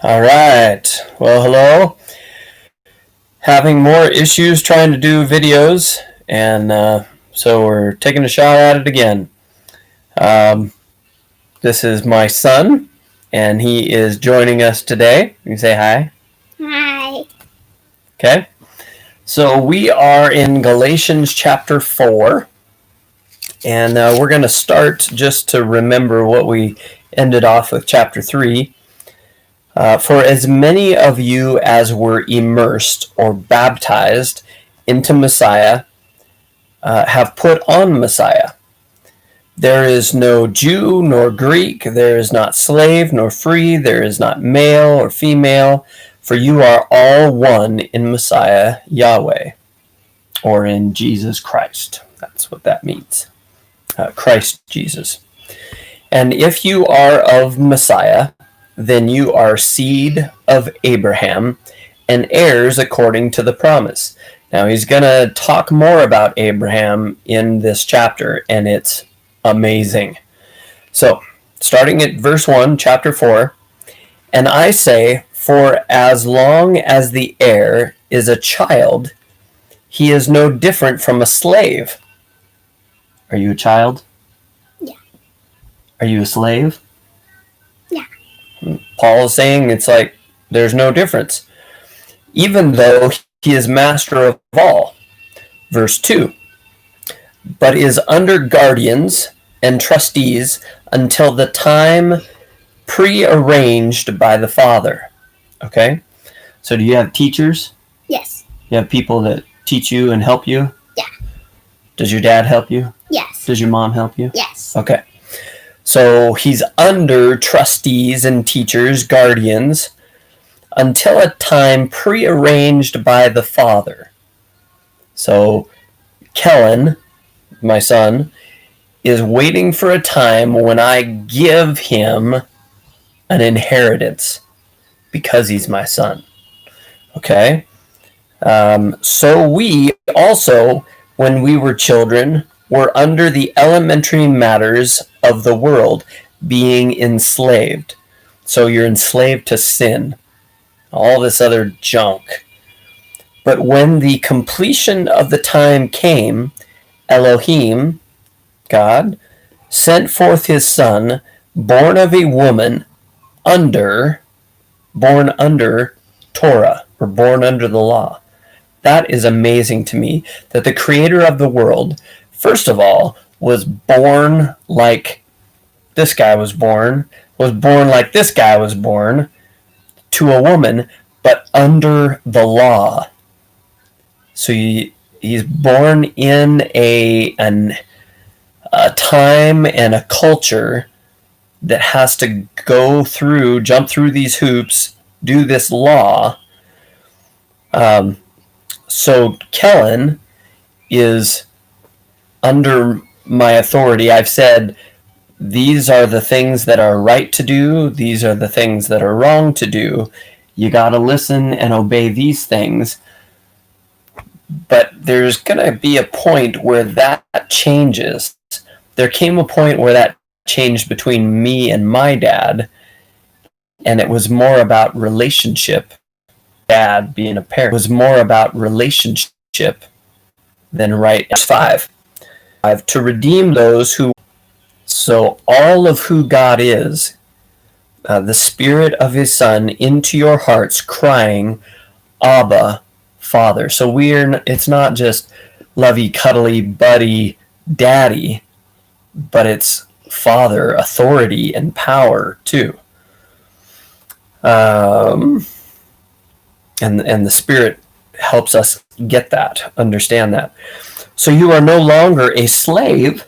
All right. Well, hello. Having more issues trying to do videos, and so we're taking a shot at it again. Um, this is my son, and he is joining us today. You can say hi. Hi. Okay. So we are in Galations chapter 4, and we're going to start just to remember what we ended off with chapter 3. For as many of you as were immersed or baptized into Messiah have put on Messiah. There is no Jew nor Greek, there is not slave nor free, there is not male or female, for you are all one in Messiah Yahweh, or in Jesus Christ. That's what that means. Christ Jesus. And if you are of Messiah, then you are seed of Abraham and heirs according to the promise. Now he's going to talk more about Abraham in this chapter, and it's amazing. So, starting at verse 1, chapter 4, and I say, for as long as the heir is a child, he is no different from a slave. Are you a child? Yeah. Are you a slave? Yeah. Paul is saying it's like there's no difference, even though he is master of all. Verse 2, but is under guardians and trustees until the time prearranged by the Father. Okay? So do you have teachers? Yes. You have people that teach you and help you? Yeah. Does your dad help you? Yes. Does your mom help you? Yes. Okay. So he's under trustees and teachers, guardians, until a time prearranged by the Father. So Kellen, my son, is waiting for a time when I give him an inheritance because he's my son. Okay? So we also, when we were children, were under the elementary matters of the world, being enslaved. So you're enslaved to sin, all this other junk. But when the completion of the time came, Elohim, God, sent forth his son, born of a woman, born under Torah, or born under the law. That is amazing to me, that the creator of the world, first of all, was born like this guy was born like this guy was born, to a woman, but under the law. So he's born in a time and a culture that has to jump through these hoops, do this law. So Kellen is under my authority. I've said, these are the things that are right to do. These are the things that are wrong to do. You got to listen and obey these things. But there's going to be a point where that changes. There came a point where that changed between me and my dad, and it was more about relationship. Dad being a parent was more about relationship than right. Verse 5. To redeem those who... So all of who God is, the Spirit of his Son, into your hearts, crying, Abba, Father. So it's not just lovey, cuddly, buddy, daddy, but it's Father, authority, and power too. And the Spirit helps us get that, understand that. So you are no longer a slave,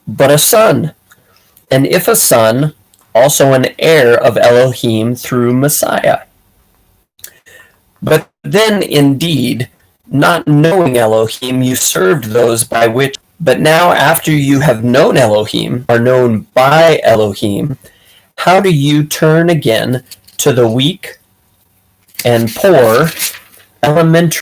but a son. And if a son, also an heir of Elohim through Messiah. But then indeed, not knowing Elohim, you served those by which... But now after you have known Elohim, are known by Elohim, how do you turn again to the weak and poor elementary